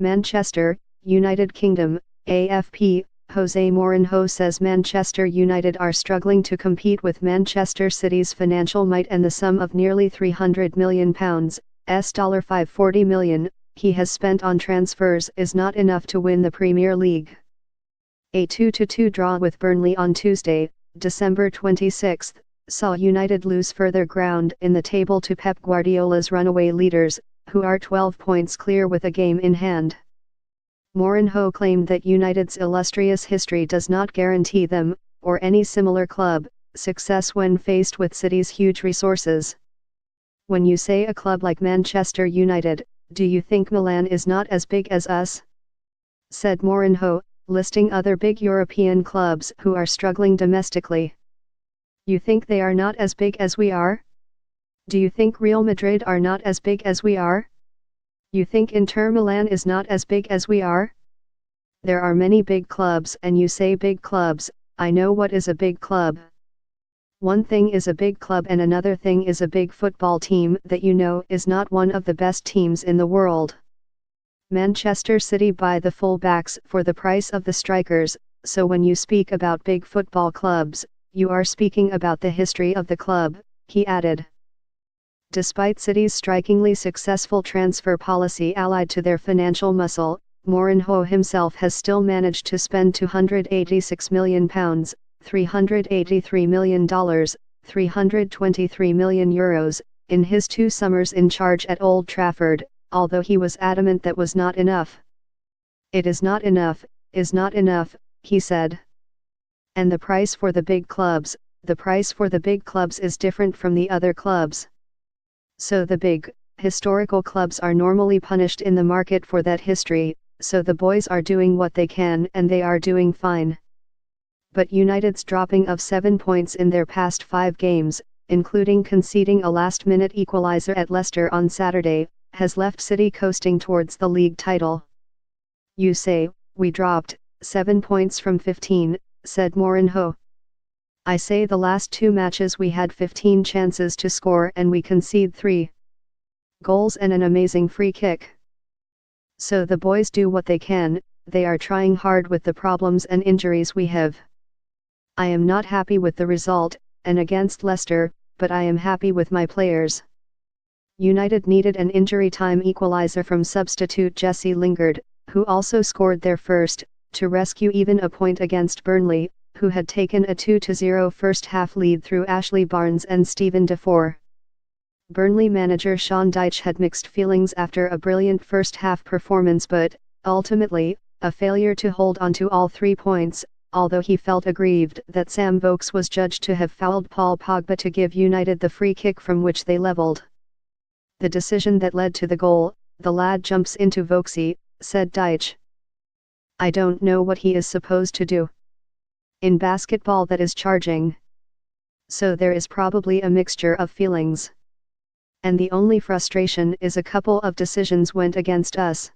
Manchester, United Kingdom, AFP. Jose Mourinho says Manchester United are struggling to compete with Manchester City's financial might, and the sum of nearly £300 million, $540 million, he has spent on transfers is not enough to win the Premier League. A 2-2 draw with Burnley on Tuesday, December 26, saw United lose further ground in the table to Pep Guardiola's runaway leaders, who are 12 points clear with a game in hand. Mourinho claimed that United's illustrious history does not guarantee them, or any similar club, success when faced with City's huge resources. When you say a club like Manchester United, do you think Milan is not as big as us? Said Mourinho, listing other big European clubs who are struggling domestically. You think they are not as big as we are? Do you think Real Madrid are not as big as we are? You think Inter Milan is not as big as we are? There are many big clubs, and you say big clubs. I know what is a big club. One thing is a big club and another thing is a big football team that you know is not one of the best teams in the world. Manchester City buy the full-backs for the price of the strikers, so when you speak about big football clubs, you are speaking about the history of the club, he added. Despite City's strikingly successful transfer policy allied to their financial muscle, Mourinho himself has still managed to spend £286 million, $383 million, €323 million, in his 2 summers in charge at Old Trafford, although he was adamant that was not enough. It is not enough, he said. And the price for the big clubs is different from the other clubs. So the big, historical clubs are normally punished in the market for that history, so the boys are doing what they can and they are doing fine. But United's dropping of 7 points in their past 5 games, including conceding a last-minute equalizer at Leicester on Saturday, has left City coasting towards the league title. You say, we dropped 7 points from 15, said Mourinho. I say the last 2 matches we had 15 chances to score and we concede 3 goals and an amazing free kick. So the boys do what they can, they are trying hard with the problems and injuries we have. I am not happy with the result, and against Leicester, but I am happy with my players. United needed an injury-time equalizer from substitute Jesse Lingard, who also scored their first, to rescue even a point against Burnley, who had taken a 2-0 first-half lead through Ashley Barnes and Steven Defour. Burnley manager Sean Dyche had mixed feelings after a brilliant first-half performance but, ultimately, a failure to hold on to all 3 points, although he felt aggrieved that Sam Vokes was judged to have fouled Paul Pogba to give United the free kick from which they levelled. The decision that led to the goal, the lad jumps into Vokesy, said Dyche. I don't know what he is supposed to do. In basketball that is charging. So there is probably a mixture of feelings. And the only frustration is a couple of decisions went against us.